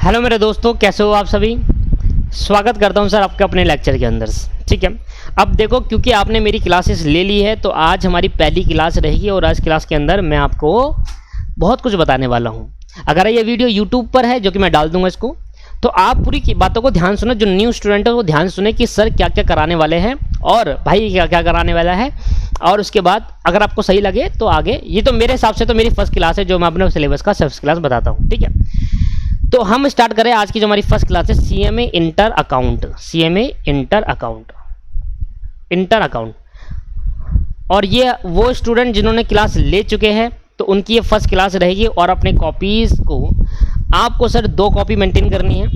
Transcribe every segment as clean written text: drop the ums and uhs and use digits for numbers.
Hello मेरे दोस्तों, कैसे हो आप सभी। स्वागत करता हूं सर आपके अपने लेक्चर के अंदर। ठीक है, अब देखो क्योंकि आपने मेरी क्लासेस ले ली है तो आज हमारी पहली क्लास रहेगी और आज क्लास के अंदर मैं आपको बहुत कुछ बताने वाला हूं। अगर ये वीडियो यूट्यूब पर है, जो कि मैं डाल दूंगा इसको, तो आप पूरी बातों को ध्यान सुनो। जो न्यू स्टूडेंट है वो ध्यान सुने कि सर क्या क्या कराने वाले हैं और भाई क्या क्या कराने वाला है, और उसके बाद अगर आपको सही लगे तो आगे। ये तो मेरे हिसाब से तो मेरी फर्स्ट क्लास है जो मैं अपने सिलेबस का फर्स्ट क्लास बताता हूँ। ठीक है, तो हम स्टार्ट करें। आज की जो हमारी फर्स्ट क्लास है CMA inter account, CMA inter account, inter account. और ये वो स्टूडेंट जिन्होंने क्लास ले चुके हैं तो उनकी ये फर्स्ट क्लास रहेगी। और अपने कॉपीज़ को आपको सर 2 कॉपी मेंटेन करनी है।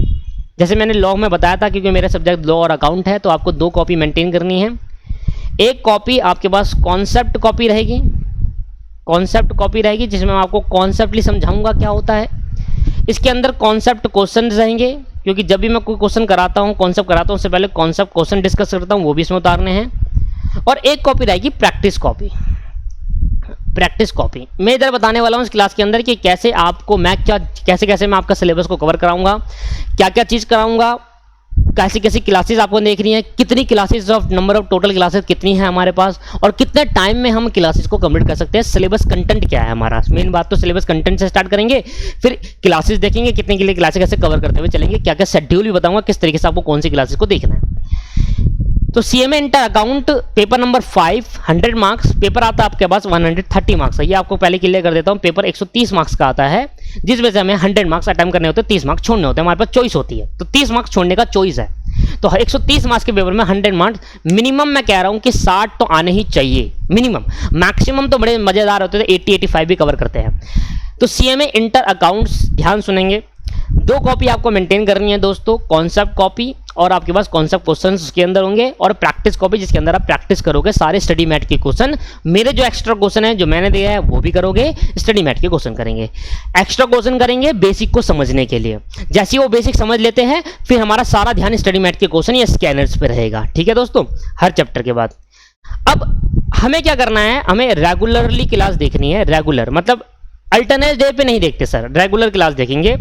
जैसे मैंने लॉ में बताया था, क्योंकि मेरा सब्जेक्ट लॉ और अकाउंट है, तो आपको 2 कॉपी मेंटेन करनी है। एक कॉपी आपके पास कॉन्सेप्ट कॉपी रहेगी, कॉन्सेप्ट कॉपी रहेगी जिसमें मैं आपको कॉन्सेप्टली समझाऊंगा क्या होता है। इसके अंदर कॉन्सेप्ट क्वेश्चन रहेंगे, क्योंकि जब भी मैं कोई क्वेश्चन कराता हूँ, कॉन्सेप्ट कराता हूँ, उससे पहले कॉन्सेप्ट क्वेश्चन डिस्कस करता हूँ, वो भी इसमें उतारने हैं। और एक कॉपी रहेगी प्रैक्टिस कॉपी, प्रैक्टिस कॉपी। मैं इधर बताने वाला हूँ इस क्लास के अंदर कि कैसे आपको मैं कैसे मैं आपका सिलेबस को कवर कराऊंगा, क्या क्या चीज़ कराऊंगा, कैसी कैसी क्लासेस आपको देखनी है, कितनी classes of number of total classes कितनी है हमारे पास, और कितने टाइम में हम क्लासेस को कंप्लीट कर सकते हैं। सिलेबस कंटेंट क्या है हमारा, मेन बात तो सिलेबस कंटेंट से स्टार्ट करेंगे, फिर क्लासेस देखेंगे कितने के लिए क्लासेस कैसे कवर करते हुए चलेंगे, क्या क्या शेड्यूल भी बताऊंगा, किस तरीके से आपको कौन सी क्लासेस को देखना है। तो CMA inter account paper number 5 100 marks paper आता है आपके पास, 130 मार्क्स है। ये आपको पहले क्लियर कर देता हूँ। पेपर 130 मार्क्स का आता है, जिस वजह से हमें 100 मार्क्स अटेम्प्ट करने होते हैं, 30 मार्क्स छोड़ने होते हैं। हमारे पास चॉइस होती है, तो 30 मार्क्स छोड़ने का चॉइस है। तो 130 मार्क्स के पेपर में 100 मार्क्स मिनिमम, मैं कह रहा हूँ कि 60 तो आने ही चाहिए मिनिमम। मैक्सिमम तो बड़े मजेदार होते थे, 80-85 भी कवर करते हैं। तो सीएमए इंटर अकाउंट्स ध्यान सुनेंगे। 2 कॉपी आपको मेंटेन करनी है दोस्तों, कॉन्सेप्ट कॉपी और आपके पास कॉन्सेप्ट क्वेश्चंस उसके अंदर होंगे, और प्रैक्टिस कॉपी जिसके अंदर आप प्रैक्टिस करोगे सारे स्टडी मैट के क्वेश्चन। मेरे जो एक्स्ट्रा क्वेश्चन है जो मैंने दिया है वो भी करोगे, स्टडी मैट के क्वेश्चन करेंगे, एक्स्ट्रा क्वेश्चन करेंगे बेसिक को समझने के लिए। जैसे ही वो बेसिक समझ लेते हैं फिर हमारा सारा ध्यान स्टडी मैट के क्वेश्चन या स्कैनर्स पे रहेगा। ठीक है दोस्तों, हर चैप्टर के बाद। अब हमें क्या करना है, हमें रेगुलरली क्लास देखनी है। रेगुलर मतलब अल्टरनेट डे पे नहीं देखते सर, रेगुलर क्लास देखेंगे।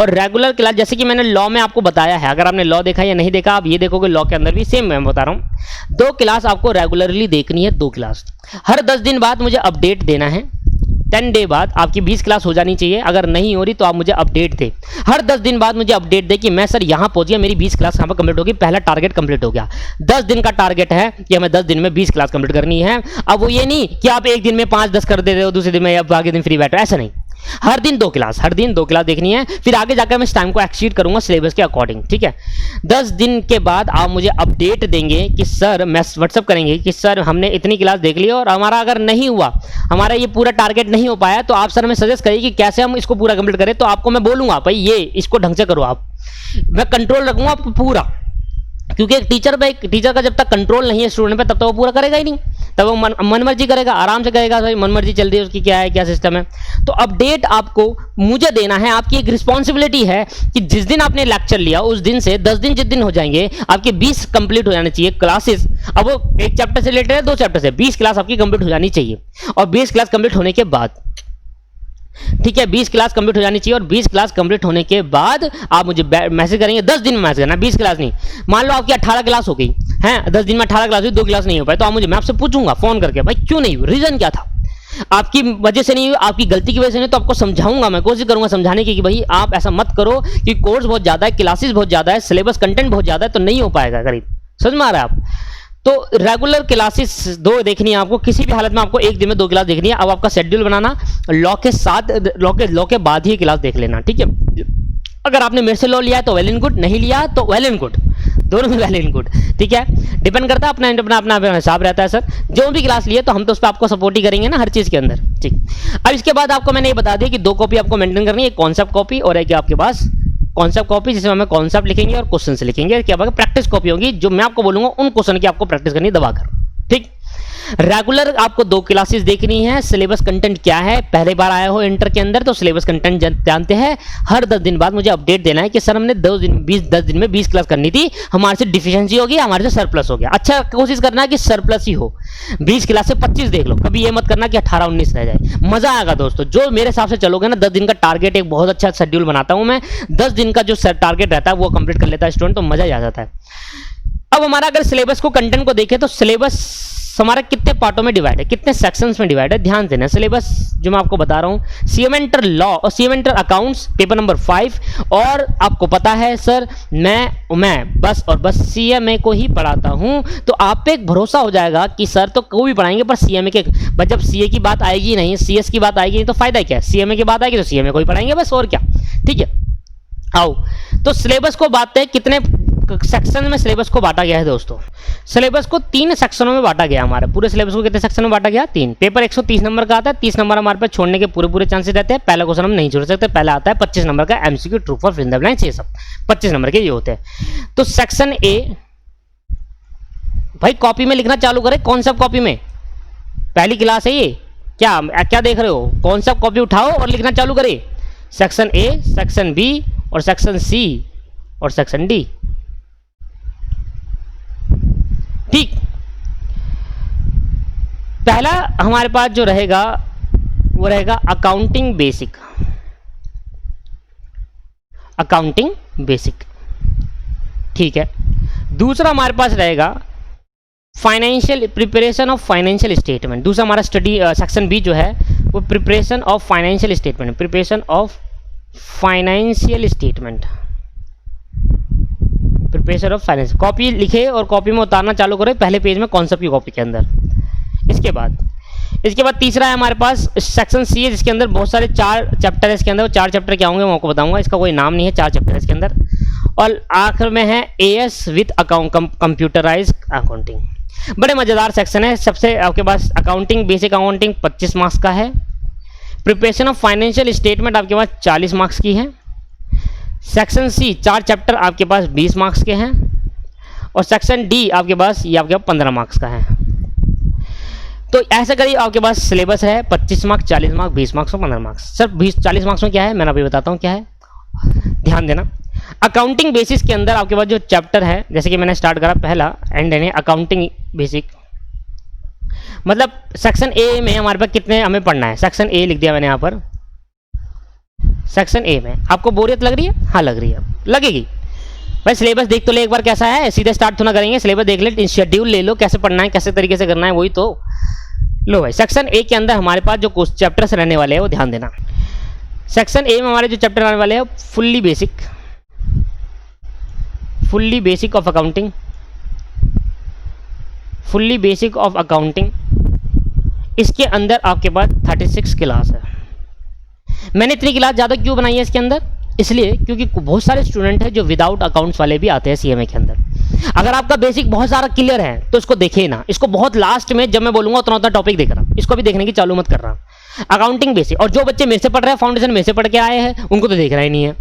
और रेगुलर क्लास जैसे कि मैंने लॉ में आपको बताया है, अगर आपने लॉ देखा या नहीं देखा आप ये देखोगे, लॉ के अंदर भी सेम मैं बता रहा हूँ। 2 क्लास आपको रेगुलरली देखनी है, 2 क्लास। हर 10 दिन बाद मुझे अपडेट देना है। 10 डे बाद आपकी 20 क्लास हो जानी चाहिए। अगर नहीं हो रही तो आप मुझे अपडेट दें। हर 10 दिन बाद मुझे अपडेट दे कि मैं सर यहाँ पहुँच गया, मेरी 20 क्लास यहाँ पर कंप्लीट होगी, पहला टारगेट कंप्लीट हो गया। 10 दिन का टारगेट है कि हमें 10 दिन में 20 क्लास कंप्लीट करनी है। अब वो ये नहीं कि आप एक दिन में 5-10 कर दे रहे हो, दूसरे दिन में या आगे दिन फ्री बैठो, ऐसा नहीं। हर दिन 2 क्लास, हर दिन 2 क्लास देखनी है। फिर आगे जाकर मैं इस टाइम को एक्सीड करूंगा सिलेबस के अकॉर्डिंग। ठीक है, 10 दिन के बाद आप मुझे अपडेट देंगे कि सर, मैं व्हाट्सअप करेंगे कि सर हमने इतनी क्लास देख ली और हमारा अगर नहीं हुआ, हमारा ये पूरा टारगेट नहीं हो पाया, तो आप सर हमें सजेस्ट करिए कि कैसे हम इसको पूरा कंप्लीट करें। तो आपको मैं बोलूंगा भाई ये इसको ढंग से करो, आप मैं कंट्रोल रखूंगा आप पूरा, क्योंकि एक टीचर का जब तक कंट्रोल नहीं है स्टूडेंट पे तब तक वो पूरा करेगा ही नहीं, तब वो मन मर्जी करेगा, आराम से करेगा, भाई मन मर्जी चल रही है उसकी, क्या है क्या सिस्टम है। तो अपडेट आपको मुझे देना है। आपकी एक रिस्पॉन्सिबिलिटी है कि जिस दिन आपने लेक्चर लिया उस दिन से 10 दिन जिस दिन हो जाएंगे आपके 20 कंप्लीट हो जाने चाहिए क्लासेस। अब वो एक चैप्टर से रिलेटेड है, 2 चैप्टर से 20 क्लास आपकी कंप्लीट हो जानी चाहिए। और 20 क्लास कंप्लीट होने के बाद, ठीक है, 20 क्लास कंप्लीट हो जानी चाहिए। और 20 क्लास कंप्लीट होने के बाद आप मुझे मैसेज करेंगे। 10 दिन में मैसेज करना, 20 क्लास नहीं। मान लो आपकी 18 क्लास हो गई है, 10 दिन में 18 क्लास हुई, 2 क्लास नहीं हो पाए, तो आप मुझे, मैं आपसे पूछूंगा फोन करके, भाई क्यों नहीं हुई, रीजन क्या था, आपकी वजह से नहीं हुई, आपकी गलती की वजह से नहीं, तो आपको समझाऊंगा, मैं कोशिश करूंगा समझाने की कि भाई आप ऐसा मत करो कि कोर्स बहुत ज्यादा है, क्लासेस बहुत ज्यादा है, सिलेबस कंटेंट बहुत ज्यादा है, तो नहीं हो पाएगा करीब। समझ में आ रहा है आप। तो रेगुलर क्लासेस 2 देखनी है आपको, किसी भी हालत में आपको एक दिन में 2 क्लास देखनी है। अब आपका शेड्यूल बनाना, लॉ के साथ लॉ के बाद ही क्लास देख लेना। ठीक है, अगर आपने मेरे से लॉ लिया है तो वेल एंड गुड, नहीं लिया तो वेल एंड गुड, दोनों में वेल एंड गुड। ठीक है, डिपेंड करता है, अपना हिसाब रहता है सर। जो भी क्लास लिए तो हम तो उस पर आपको सपोर्ट ही करेंगे ना हर चीज़ के अंदर। ठीक, अब इसके बाद आपको मैंने ये बता दिया कि 2 कॉपी आपको मेंटेन करनी है, एक कॉन्सेप्ट कॉपी और एक आपके पास कॉन्सेप्ट कॉपी जिसमें हमें कॉन्सेप्ट लिखेंगे और क्वेश्चन लिखेंगे। क्या प्रैक्टिस कॉपी होगी, जो मैं आपको बोलूंगा उन क्वेश्चन की आपको प्रैक्टिस करनी दबाकर। ठीक, रेगुलर आपको 2 क्लासेस देखनी है। सिलेबस कंटेंट क्या है, पहले बार आए हो इंटर के अंदर तो सिलेबस कंटेंट जानते हैं। हर 10 दिन बाद मुझे अपडेट देना है कि सर हमने 10 दिन में 20 क्लास करनी थी, हमारे से डिफिशिएंसी हो गई, हमारे से सरप्लस हो गया। अच्छा कोशिश करना है कि सरप्लस ही हो, 20 क्लास से 25 देख लो, कभी ये मत करना कि 18-19 रह जाए। मजा आएगा दोस्तों, जो मेरे हिसाब से चलोगे ना। 10 दिन का टारगेट, एक बहुत अच्छा शेड्यूल बनाता हूं मैं। 10 दिन का जो टारगेट रहता है वो कंप्लीट कर लेता है स्टूडेंट, तो मजा ही आ जाता है। अब हमारा अगर सिलेबस को, कंटेंट को देखें तो सिलेबस हमारा कितने पार्टों में डिवाइड है, कितने सेक्शंस में डिवाइड है, ध्यान देना। सिलेबस जो मैं आपको बता रहा हूं, सीएमए इंटर लॉ और CMA inter accounts paper number 5। और आपको पता है सर मैं बस और बस सीएमए को ही पढ़ाता हूं, तो आप पे एक भरोसा हो जाएगा कि सर तो कोई भी पढ़ाएंगे पर सीएमए के, बस जब सीए की बात आएगी नहीं, सीएस की बात आएगी नहीं, तो फायदा क्या है। सीएमए की बात आएगी तो सीएमए को ही पढ़ाएंगे बस, और क्या। ठीक है, आओ तो सिलेबस को बात है, कितने सेक्शन में सिलेबस को बांटा गया है दोस्तों। सिलेबस को 3 सेक्शनों में बांटा गया। हमारे पूरे सिलेबस को कितने सेक्शन में बांटा गया, 3। पेपर 130 नंबर का आता है, 30 नंबर हमारे पास छोड़ने के पूरे चांसेस रहते हैं। पहला क्वेश्चन हम नहीं छोड़ सकते, पहला आता है 25 नंबर का MCQ, true for, fill in the blanks, ये सब 25 नंबर के ये होते हैं। तो सेक्शन ए, भाई कॉपी में लिखना चालू करें। कौन सा कॉपी में, पहली क्लास है ये, क्या देख रहे हो, कौन सा कॉपी उठाओ और लिखना चालू करें। सेक्शन ए, सेक्शन बी और सेक्शन सी और सेक्शन डी। ठीक, पहला हमारे पास जो रहेगा वो रहेगा अकाउंटिंग बेसिक। अकाउंटिंग बेसिक, ठीक है। दूसरा हमारे पास रहेगा financial, preparation of financial statement. दूसरा हमारा स्टडी सेक्शन बी जो है वो preparation of financial statement, preparation of financial statement, preparation of finance. Copy लिखे और कॉपी में उतारना चालू करें पहले पेज में, कॉन्सेप्ट की कॉपी के अंदर। इसके बाद तीसरा है हमारे पास सेक्शन सी है, जिसके अंदर बहुत सारे 4 चैप्टर है। इसके अंदर 4 चैप्टर क्या होंगे मैं आपको बताऊंगा, इसका कोई नाम नहीं है, 4 चैप्टर है इसके अंदर। और आखिर में है एएस विद कंप्यूटराइज अकाउंटिंग। बड़े मजेदार सेक्शन है। सबसे आपके पास अकाउंटिंग बेसिक अकाउंटिंग 25 मार्क्स का है। प्रिपरेशन ऑफ फाइनेंशियल स्टेटमेंट आपके पास 40 मार्क्स की है। सेक्शन सी 4 चैप्टर आपके पास 20 मार्क्स के हैं। और सेक्शन डी आपके पास ये आपके 15 मार्क्स का है। तो ऐसा करिए, आपके पास सिलेबस है 25 मार्क्स, 40 मार्क्स, 20 मार्क्स और 15 मार्क्स। सर 40 मार्क्स में क्या है, मैं अभी बताता हूँ क्या है, ध्यान देना। अकाउंटिंग बेसिस के अंदर आपके पास जो चैप्टर है, जैसे कि मैंने स्टार्ट करा पहला एंड यानी अकाउंटिंग बेसिक, मतलब सेक्शन ए में हमारे पास कितने हमें पढ़ना है। सेक्शन ए लिख दिया मैंने यहाँ पर। सेक्शन ए में आपको बोरियत लग रही है, हाँ लग रही है, लगेगी भाई। सिलेबस देख तो ले एक बार कैसा है, सीधे स्टार्ट तो ना करेंगे, सिलेबस देख ले, शेड्यूल ले लो, कैसे पढ़ना है, कैसे तरीके से करना है, वही तो लो भाई। सेक्शन ए के अंदर हमारे पास जो चैप्टर्स रहने वाले हैं वो ध्यान देना। सेक्शन ए में हमारे जो चैप्टर आने वाले हैं fully basic of accounting, fully basic of accounting. इसके अंदर आपके पास 36 क्लास है। मैंने इतनी क्लास ज़्यादा क्यों बनाई है इसके अंदर, इसलिए क्योंकि बहुत सारे स्टूडेंट हैं जो विदाउट अकाउंट्स वाले भी आते हैं सीएमए के अंदर। अगर आपका बेसिक बहुत सारा क्लियर है तो इसको देखिए ना, इसको बहुत लास्ट में जब मैं बोलूंगा उतना टॉपिक देख रहा, इसको भी देखने की चालू मत कर रहा। अकाउंटिंग बेसिक, और जो बच्चे मेरे से पढ़ रहे हैं, फाउंडेशन मेरे से पढ़ के आए हैं, उनको तो देखना ही नहीं है,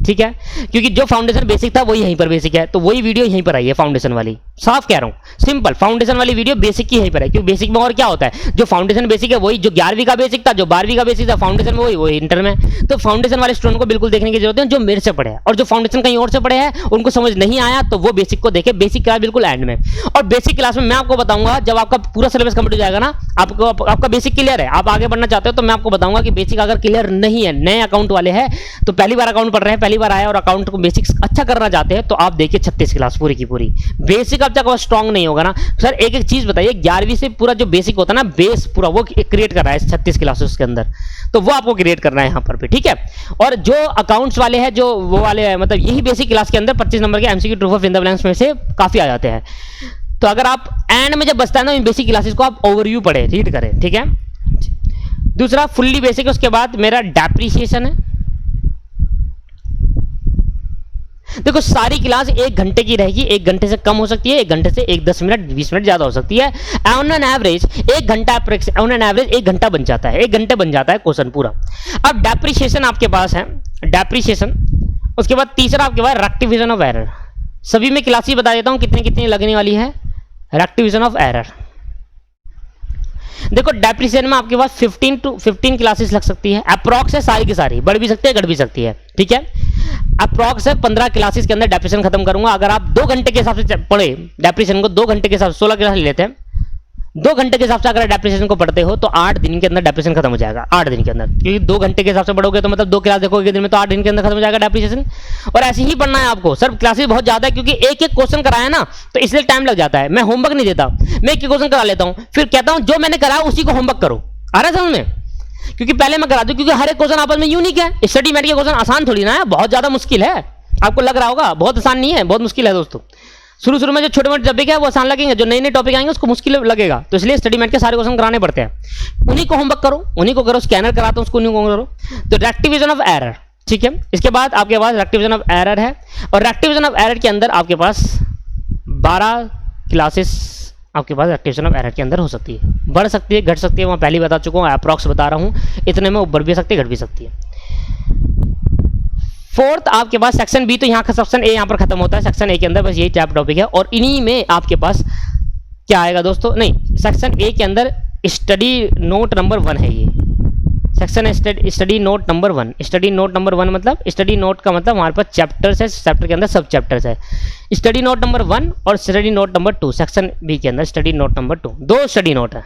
ठीक है। क्योंकि जो फाउंडेशन बेसिक था वही यहीं पर बेसिक है, तो वही वीडियो यहीं पर आई है फाउंडेशन वाली। साफ कह रहा हूँ, सिंपल फाउंडेशन वाली वीडियो बेसिक की यहीं पर है। क्योंकि बेसिक में और क्या होता है, जो फाउंडेशन बेसिक है वही, जो 11वीं का बेसिक था, जो 12वीं का बेसिक था फाउंडेशन में वही इंटर में। तो फाउंडेशन वाले स्टूडेंट को बिल्कुल देखने की जरूरत है जो मेरे से पढ़े हैं, और जो फाउंडेशन कहीं और से पढ़े हैं उनको समझ नहीं आया तो वो बेसिक को देखे। बेसिक क्लास बिल्कुल एंड में, और बेसिक क्लास में मैं आपको बताऊंगा जब आपका पूरा सिलेबस कंप्लीट हो जाएगा ना, आपका बेसिक क्लियर है, आप आगे बढ़ना चाहते हो, तो मैं आपको बताऊंगा कि बेसिक अगर क्लियर नहीं है, नए अकाउंट वाले हैं तो पहली बार अकाउंट पढ़ रहे हैं, पहली बार आए और अकाउंट को बेसिक्स अच्छा करना चाहते हैं, तो आप देखिए 36 क्लास पूरी की पूरी। बेसिक अब तक स्ट्रांग नहीं होगा ना सर, एक एक चीज बताइए, 11वीं से पूरा जो बेसिक होता है ना, बेस पूरा वो क्रिएट कर रहा है 36 क्लासेस के अंदर, तो वो आपको क्रिएट करना है यहाँ पर भी, ठीक है। और जो अकाउंट्स वाले हैं, जो वो वाले हैं, मतलब यही बेसिक क्लास के अंदर 25 नंबर के MCQ true for in the blanks में से काफी आ जाते हैं। तो अगर आप एंड में जब बचता है ना इन बेसिक क्लासेस को, आप ओवरव्यू पढ़े, रीड करें, ठीक है। दूसरा फुल्ली बेसिक, उसके बाद मेरा डेप्रिसिएशन है। देखो सारी क्लास 1 घंटे की रहेगी, 1 घंटे से कम हो सकती है, 1 घंटे से 10 मिनट 20 मिनट ज्यादा हो सकती है। ऑन एन एवरेज 1 घंटा, ऑन एन एवरेज 1 घंटा बन जाता है, 1 घंटे बन जाता है क्वेश्चन पूरा। अब डेप्रिसिएशन आपके पास है, डेप्रिसिएशन। उसके बाद तीसरा आपके पास रेक्टिफिकेशन ऑफ एरर। सभी में क्लास ही बता देता हूं कितनी कितनी लगने वाली है। रेक्टिफिकेशन ऑफ एरर, देखो डेप्रिसिएशन में आपके पास 15 क्लासेस लग सकती है, अप्रॉक्स है सारी की सारी, बढ़ भी सकती है घट भी सकती है, ठीक है। अप्रॉक्स है 15 क्लासेस के अंदर डेप्रिसिएशन खत्म करूंगा। अगर आप 2 घंटे के हिसाब से पढ़े डेप्रिसिएशन को, 2 घंटे के हिसाब से 16 क्लास ले लेते हैं, 2 घंटे के हिसाब से अगर डेप्रिसिएशन को पढ़ते हो तो 8 दिन के अंदर डेप्रिसिएशन खत्म हो जाएगा, 8 दिन के अंदर, क्योंकि 2 घंटे के हिसाब से पढ़ोगे तो मतलब 2 क्लास देखोगे दिन में, तो 8 दिन के अंदर खत्म हो जाएगा डेप्रिसिएशन। और ऐसे ही पढ़ना है आपको सर, क्लासेस बहुत ज्यादा है क्योंकि एक एक क्वेश्चन कराया ना तो इसलिए टाइम लग जाता है। मैं होमवर्क नहीं देता, मैं एक क्वेश्चन करा लेता हूं, फिर कहता हूं जो मैंने कराया उसी को होमवर्क करो। आ रहा है समझ में? क्योंकि पहले मैं करा दूं, क्योंकि हर एक क्वेश्चन आपस में यूनिक है। स्टडी मैट के क्वेश्चन आसान थोड़ी ना है, बहुत ज्यादा मुश्किल है। आपको लग रहा होगा बहुत आसान नहीं है, बहुत मुश्किल है दोस्तों। शुरू में जो छोटे मोटे टॉपिक है वो आसान लगेंगे, जो नए नए टॉपिक आएंगे उसको मुश्किल लगेगा, तो इसलिए स्टडी मैट के सारे क्वेश्चन कराने पड़ते हैं। उन्हीं को होमवर्क करो, उन्हीं को करो, स्कैनर कराता हूं उसको, उन्हीं को करो। तो रेक्टिफिकेशन ऑफ एरर, ठीक है। इसके बाद आपके पास रेक्टिफिकेशन ऑफ एरर है, और रेक्टिफिकेशन ऑफ एरर के अंदर आपके पास 12 क्लासेस आपके पास रेक्टिफिकेशन ऑफ एरर के अंदर हो सकती है, बढ़ सकती है घट सकती है, मैं पहले बता चुका हूँ, अप्रॉक्स बता रहा हूँ, इतने में बढ़ भी सकती है घट भी सकती है। फोर्थ आपके पास सेक्शन बी, तो यहाँ का सेक्शन ए यहाँ पर खत्म होता है, सेक्शन ए के अंदर बस यही टाइप टॉपिक है, और इन्हीं में आपके पास क्या आएगा दोस्तों, नहीं सेक्शन ए के अंदर स्टडी नोट नंबर 1 है ये section, study note number 1। Study note number 1 मतलब, स्टडी नोट का मतलब हमारे पास चैप्टर्स है, चैप्टर के अंदर सब चैप्टर्स है। स्टडी नोट नंबर 1 और study note number 2, section B के अंदर study note number 2, 2 study note है।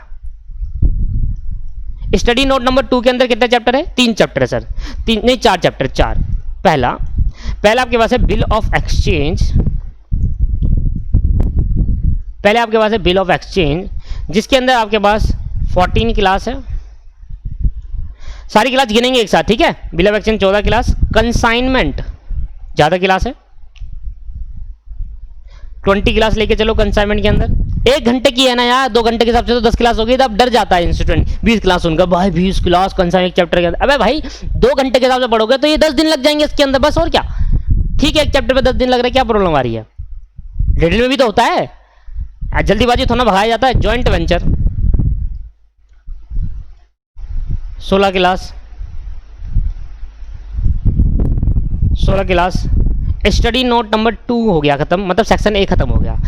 स्टडी नोट नंबर 2 के अंदर कितने चैप्टर है? 3 चैप्टर है सर, 3 नहीं 4 चैप्टर, 4। पहला आपके पास है बिल ऑफ एक्सचेंज, पहले आपके पास है बिल ऑफ एक्सचेंज, जिसके अंदर आपके पास 14 क्लास है, सारी क्लास गिनेंगे एक साथ, ठीक है। Bill of exchange 14 class, consignment ज्यादा क्लास है, 20 क्लास लेके चलो कंसाइनमेंट के अंदर। 1 घंटे की है ना यार, 2 घंटे के हिसाब से तो 10 क्लास हो गई, तो अब डर जाता है स्टूडेंट 20 क्लास सुनकर, भाई 20 क्लास कंसाइनमेंट चैप्टर के अंदर। अबे भाई 2 घंटे के हिसाब से पढ़ोगे तो ये 10 दिन लग जाएंगे इसके अंदर, बस और क्या। ठीक है, एक चैप्टर पे 10 दिन लग रहा है, क्या प्रॉब्लम आ रही है? डिटेल में भी तो होता है, जल्दीबाजी थोड़ा भगाया जाता है। Joint venture 16 class, 16 class. Study note number 2 हो गया खत्म, मतलब सेक्शन ए खत्म हो गया।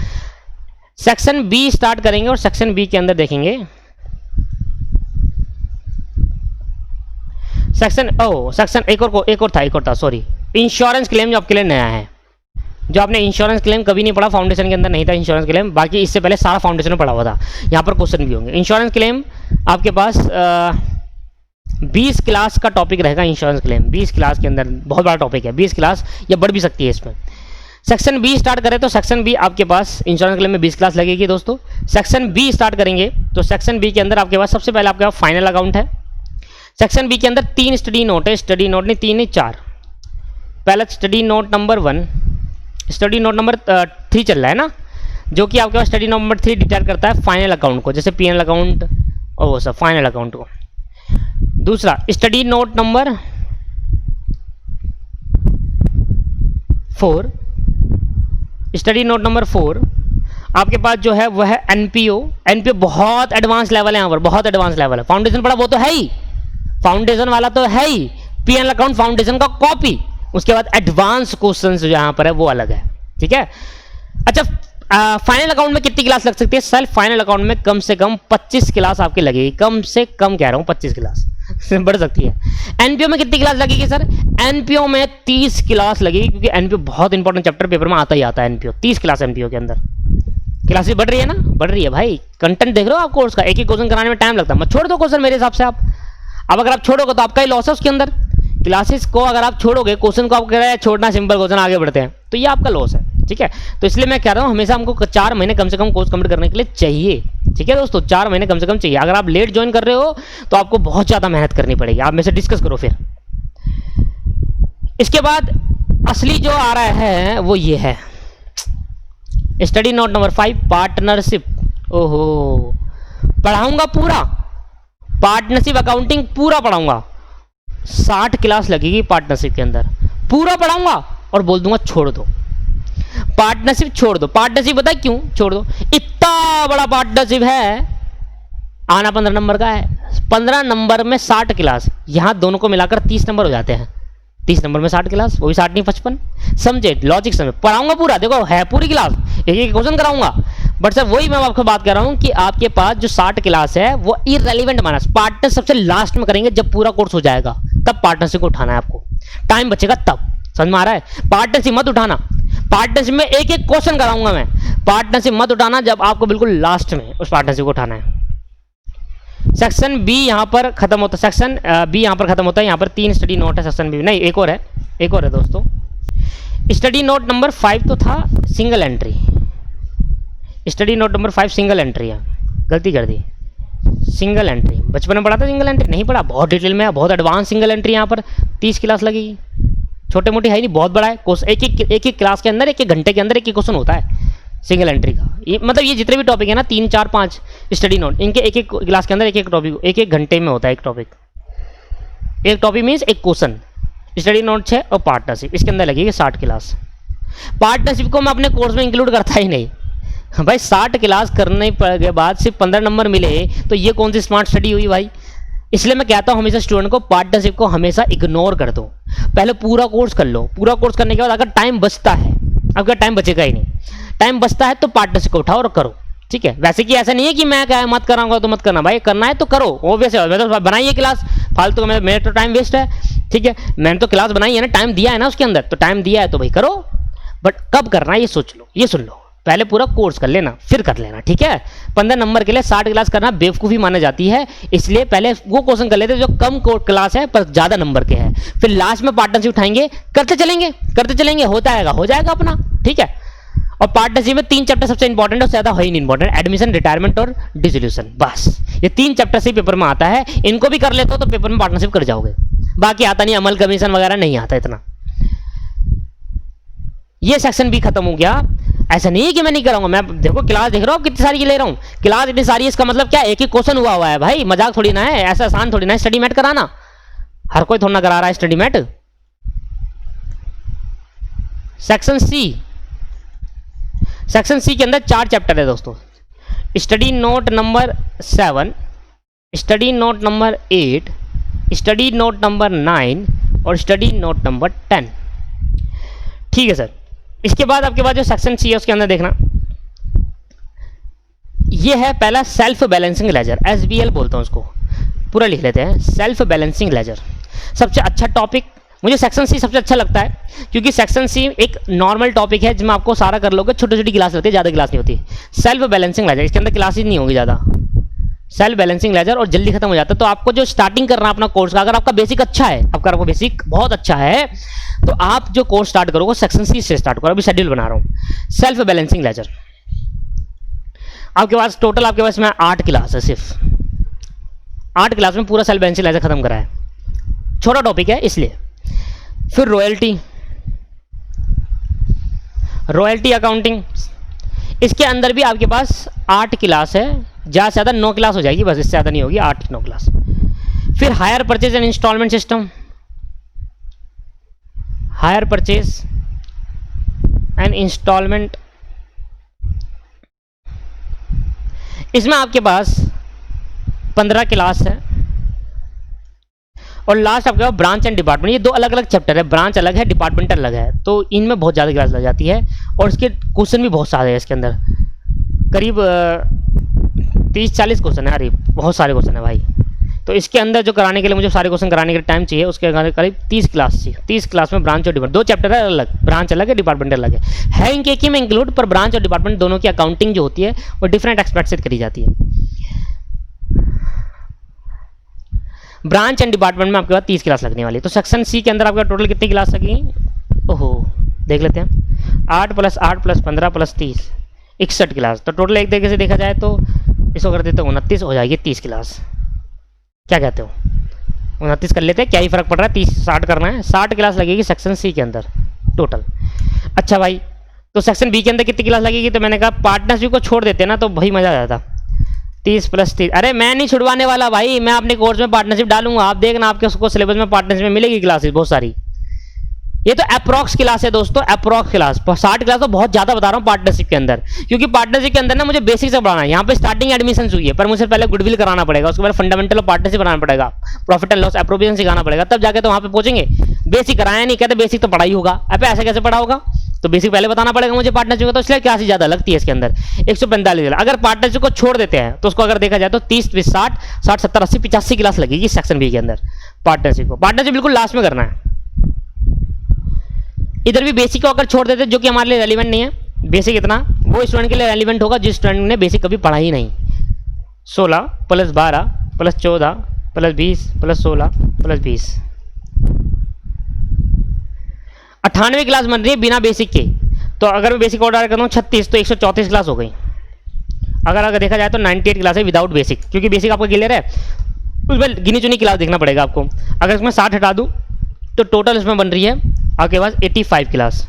सेक्शन बी स्टार्ट करेंगे, और सेक्शन बी के अंदर देखेंगे सेक्शन एक और था सॉरी, इंश्योरेंस क्लेम, जो आपके लिए नया है, जो आपने इंश्योरेंस क्लेम कभी नहीं पढ़ा, फाउंडेशन के अंदर नहीं था इंश्योरेंस क्लेम, बाकी इससे पहले सारा फाउंडेशन में पढ़ा हुआ था। यहाँ पर क्वेश्चन भी होंगे। इंश्योरेंस क्लेम आपके पास 20 क्लास का टॉपिक रहेगा। इंश्योरेंस क्लेम 20 क्लास के अंदर बहुत बड़ा टॉपिक है, 20 क्लास या बढ़ भी सकती है इसमें। सेक्शन बी स्टार्ट करें तो सेक्शन बी आपके पास इंश्योरेंस क्लेम में 20 क्लास लगेगी दोस्तों। सेक्शन बी स्टार्ट करेंगे तो सेक्शन बी के अंदर आपके पास सबसे पहले आपके पास फाइनल अकाउंट है। सेक्शन बी के अंदर 3 स्टडी नोट है, स्टडी नोट नहीं 3 नहीं 4। पहला study note number 1, study note number 3 चल रहा है ना, जो कि आपके पास स्टडी नंबर 3 डिटेल करता है फाइनल अकाउंट को, जैसे पीएनएल अकाउंट और वो सब फाइनल अकाउंट को। दूसरा study note number 4, study note number 4 आपके पास जो है वह है एनपीओ। एनपीओ बहुत एडवांस लेवल है, यहाँ पर बहुत एडवांस लेवल है। फाउंडेशन पढ़ा वो तो है ही, फाउंडेशन वाला तो है ही, पीएनएल अकाउंट फाउंडेशन का कॉपी। उसके बाद एडवांस क्वेश्चंस जो यहाँ पर है वो अलग है, ठीक है। अच्छा फाइनल अकाउंट में कितनी क्लास लग सकती है? सेल्फ फाइनल अकाउंट में कम से कम 25 क्लास आपकी लगेगी, कम से कम कह रहा हूँ 25 क्लास बढ़ सकती है। एनपीओ में कितनी क्लास लगेगी सर? एनपीओ में 30 क्लास लगेगी, क्योंकि एनपीओ बहुत इंपॉर्टेंट चैप्टर पेपर में आता ही आता है। एनपीओ 30 क्लास एनपीओ के अंदर क्लासेस बढ़ रही है ना, बढ़ रही है भाई। कंटेंट देख रहे हो आप कोर्स का, एक एक क्वेश्चन कराने में टाइम लगता है। मत छोड़ दो क्वेश्चन मेरे हिसाब से आप। अब अगर आप छोड़ोगे तो आपका ही लॉस है उसके अंदर। क्लासेस को अगर आप छोड़ोगे, क्वेश्चन को आप कह रहे हैं छोड़ना, सिंपल क्वेश्चन आगे बढ़ते हैं, तो ये आपका लॉस है, ठीक है। तो इसलिए मैं कह रहा हूँ हमेशा हमको 4 महीने कम से कम कोर्स कंप्लीट करने के लिए चाहिए, ठीक है दोस्तों। 4 महीने कम से कम चाहिए। अगर आप लेट ज्वाइन कर रहे हो तो आपको बहुत ज़्यादा मेहनत करनी पड़ेगी। आप में से डिस्कस करो फिर। इसके बाद असली जो आ रहा है वो ये है, स्टडी नोट नंबर 5 पार्टनरशिप। ओहो, पढ़ाऊंगा पूरा पार्टनरशिप अकाउंटिंग, पूरा पढ़ाऊंगा। 60 क्लास लगेगी पार्टनरशिप के अंदर, पूरा पढ़ाऊंगा और बोल दूंगा छोड़ दो पार्टनरशिप, छोड़ दो पार्टनरशिप। पता है क्यों छोड़ दो? इतना बड़ा पार्टनरशिप है, आना 15 नंबर का है। 15 नंबर में 60 क्लास, यहां दोनों को मिलाकर 30 नंबर हो जाते हैं। 30 नंबर में 60 क्लास, वो भी 60 नहीं 55। समझे? लॉजिक समझे, पढ़ाऊंगा पूरा। देखो है पूरी क्लास, एक एक क्वेश्चन कराऊंगा, बट सर वही मैं आपको बात कर रहा हूं कि आपके पास जो 60 क्लास है वो इररिलेवेंट माना, पार्टनर सबसे लास्ट में करेंगे जब पूरा कोर्स हो जाएगा, तब पार्टनरशिप को उठाना है आपको, टाइम बचेगा तब। समझ में आ रहा है? पार्टनरशिप मत उठाना, पार्टनरशिप में एक एक क्वेश्चन कराऊंगा मैं, पार्टनरशिप मत उठाना जब आपको बिल्कुल लास्ट में उस पार्टनरशिप को उठाना है। सेक्शन बी यहां पर खत्म होता है, सेक्शन बी यहां पर खत्म होता है। यहां पर 3 स्टडी नोट है सेक्शन बी, नहीं एक और है दोस्तों। स्टडी नोट नंबर 5 तो था single entry, study note number 5 single entry है, गलती कर दी। सिंगल एंट्री बचपन में पढ़ा था, सिंगल एंट्री नहीं पढ़ा, बहुत डिटेल में है, बहुत एडवांस सिंगल एंट्री। यहाँ पर 30 क्लास लगेगी, छोटे मोटे है नहीं, बहुत बड़ा है कोर्स। एक एक क्लास के अंदर, एक घंटे के अंदर एक क्वेश्चन होता है सिंगल एंट्री का। ये मतलब ये जितने भी टॉपिक है ना, 3 4 5 स्टडी नोट, इनके एक एक क्लास के अंदर एक एक टॉपिक, एक घंटे में होता है एक टॉपिक। एक टॉपिक मीन्स एक क्वेश्चन। स्टडी नोट 6 और पार्टनरशिप, इसके अंदर लगेगी 60 क्लास। पार्टनरशिप को मैं अपने कोर्स में इंक्लूड करता ही नहीं भाई। 60 क्लास करने के बाद सिर्फ 15 नंबर मिले तो ये कौन सी स्मार्ट स्टडी हुई भाई? इसलिए मैं कहता हूं हमेशा स्टूडेंट को पार्टनरशिप को हमेशा इग्नोर कर दो, पहले पूरा कोर्स कर लो। पूरा कोर्स करने के बाद अगर टाइम बचता है, अगर टाइम बचेगा ही नहीं, टाइम बचता है तो पार्टनरशिप को उठाओ और करो, ठीक है। वैसे कि ऐसा नहीं है कि मैं क्या मत कराऊंगा तो मत करना, भाई करना है तो करो। ऑब्वियस है, मैं तो बनाई है क्लास, फालतू का मेरा तो टाइम वेस्ट है, ठीक है। मैंने तो क्लास बनाई है ना, टाइम दिया है ना उसके अंदर, तो टाइम दिया है तो भाई करो। बट कब करना है ये सोच लो, ये सुन लो, पहले पूरा कोर्स कर लेना फिर कर लेना, ठीक है। 15 नंबर के लिए 60 क्लास करना बेवकूफ़ी मानी जाती है, इसलिए पहले वो क्वेश्चन कर लेते जो कम क्लास है पर ज़्यादा नंबर के हैं, फिर लास्ट में पार्टनरशिप उठाएंगे, करते चलेंगे, होता हो जाएगा अपना, ठीक है। और पार्टनरशिप में 3 चैप्टर सबसे इंपॉर्टेंट और ज़्यादा है ही नहीं इंपॉर्टेंट, एडमिशन, रिटायरमेंट और डिसोल्यूशन, बस ये 3 चैप्टर से पेपर में आता है। इनको भी कर लेते हो तो पेपर में पार्टनरशिप कर जाओगे, बाकी आता नहीं, अमल कमीशन वगैरह नहीं आता इतना। ये सेक्शन भी खत्म हो गया। ऐसा नहीं है कि मैं नहीं कराऊंगा, मैं देखो क्लास देख रहा हूँ कितनी सारी ले रहा हूँ, क्लास इतनी सारी, इसका मतलब क्या एक ही क्वेश्चन हुआ है भाई, मजाक थोड़ी ना है, ऐसा आसान थोड़ी ना है स्टडी मैट कराना, हर कोई थोड़ा ना करा रहा है स्टडी मैट। सेक्शन सी के अंदर 4 चैप्टर है दोस्तों। Study note number 7, study note number 8, study note number 9 और स्टडी नोट नंबर 10, ठीक है सर। इसके बाद आपके पास जो सेक्शन सी है उसके अंदर देखना, ये है पहला सेल्फ बैलेंसिंग लेजर, SBL बोलता हूँ उसको, पूरा लिख लेते हैं, सेल्फ बैलेंसिंग लेजर। सबसे अच्छा टॉपिक मुझे सेक्शन सी सबसे अच्छा लगता है, क्योंकि सेक्शन सी एक नॉर्मल टॉपिक है जिसमें आपको सारा कर लोगे, छोटी छोटी क्लास रहती है, ज़्यादा क्लास नहीं होती। सेल्फ बैलेंसिंग लेजर, इसके अंदर क्लासेज नहीं होगी ज़्यादा, सेल्फ बैलेंसिंग लेजर, और जल्दी खत्म हो जाता है। तो आपको जो स्टार्टिंग करना अपना कोर्स का, अगर आपका बेसिक अच्छा है, आपका बेसिक बहुत अच्छा है, तो आप जो कोर्स स्टार्ट करोगे सेक्शन सी से स्टार्ट करो। अभी शेड्यूल बना रहा हूँ, सेल्फ बैलेंसिंग लेजर। आपके पास टोटल आपके पास में 8 क्लास है, सिर्फ 8 क्लास में पूरा सेल्फ बैलेंसिंग लेजर खत्म करा है, छोटा टॉपिक है इसलिए। फिर रॉयल्टी अकाउंटिंग, इसके अंदर भी आपके पास 8 क्लास है, ज़्यादा से ज़्यादा 9 क्लास हो जाएगी, बस इससे ज़्यादा नहीं होगी, 8-9 क्लास। फिर hire purchase and instalment system, hire purchase and instalment, इसमें आपके पास 15 क्लास है। और लास्ट आपके पास ब्रांच एंड डिपार्टमेंट, ये 2 अलग अलग चैप्टर है, ब्रांच अलग है, डिपार्टमेंट अलग है, तो इनमें बहुत ज़्यादा क्लास लग जाती है और इसके क्वेश्चन भी बहुत सारे हैं इसके अंदर, करीब 30-40 क्वेश्चन है, अरे बहुत सारे क्वेश्चन है भाई। तो इसके अंदर जो कराने के लिए मुझे सारे क्वेश्चन कराने के लिए टाइम चाहिए, उसके अंदर करीब 30 क्लास चाहिए। 30 क्लास में ब्रांच और डिपार्टमेंट 2 चैप्टर है अलग, ब्रांच अलग है, डिपार्टमेंट अलग है इनके एक ही में इंक्लूड, पर ब्रांच और डिपार्टमेंट दोनों की अकाउंटिंग जो होती है वो डिफरेंट एस्पेक्ट से करी जाती है। ब्रांच एंड डिपार्टमेंट में आपके पास 30 क्लास लगने वाली है। तो सेक्शन सी के अंदर आपका टोटल कितनी क्लास लगेगी? ओहो देख लेते हैं, 8 + 8 + 15 + 30 61 क्लास। तो टोटल एक तरीके से देखा जाए तो इसको कर देते 29 हो जाएगी 30 क्लास। क्या कहते हो? 29 कर लेते हैं, क्या ही फर्क पड़ रहा है, 30-60 करना है, 60 क्लास लगेगी सेक्शन सी के अंदर टोटल। अच्छा भाई, तो सेक्शन बी के अंदर कितनी क्लास लगेगी? तो मैंने कहा पार्टनरशिप को छोड़ देते ना तो भाई मजा आ जाता। 30 + 30, अरे मैं नहीं छुड़वाने वाला भाई, मैं अपने कोर्स में पार्टनरशिप डालूंगा, आप देखना आपके उसको सिलेबस में पार्टनरशिप में मिलेगी क्लासेस बहुत सारी। ये तो अप्रॉक्स क्लास है दोस्तों, अप्रॉक्स क्लास। 60 क्लास तो बहुत ज्यादा बता रहा हूँ पार्टनरशिप के अंदर, क्योंकि पार्टनरशिप के अंदर ना मुझे बेसिक से पढ़ाना है। यहाँ पे स्टार्टिंग एडमिशन हुई है, पर मुझे पहले गुडविल कराना पड़ेगा, उसके बाद फंडामेंटल ऑफ पार्टनरशिप बनाना पड़ेगा, प्रॉफिट एंड लॉस एप्रोप्रिएशन सिखाना पड़ेगा, तब जाके तो वहाँ पे पहुंचेंगे। बेसिक कराया नहीं, कहते बेसिक तो पढ़ाई होगा, अब ऐसा कैसे पढ़ा होगा? तो बेसिक पहले बताना पड़ेगा मुझे पार्टनरशिप का, तो इसलिए क्लास ज़्यादा लगती है इसके अंदर 145। अगर पार्टनरशिप को छोड़ देते हैं तो उसको अगर देखा जाए तो 30, 20, 60, 60, 70, 80, 85 क्लास लगेगी सेक्शन बी के अंदर पार्टनरशिप को। पार्टनरशिप बिल्कुल लास्ट में करना है। इधर भी बेसिक को अगर छोड़ देते जो कि हमारे लिए रेलिवेंट नहीं है, बेसिक इतना वो स्टूडेंट के लिए रेलिवेंट होगा जिस स्टूडेंट ने बेसिक कभी पढ़ा ही नहीं। 16 + 12 + 14 + 20 + 16 + 20, 98 क्लास बन रही है बिना बेसिक के। तो अगर मैं बेसिक ऑर्डर करता हूँ 36 तो 134 क्लास हो गई। अगर देखा जाए तो 98 क्लास है विदाउट बेसिक, क्योंकि बेसिक आपका क्लियर है, उसमें गिनी चुनी क्लास देखना पड़ेगा आपको। अगर इसमें 60 हटा दूँ तो टोटल इसमें बन रही है आपके पास 85 क्लास।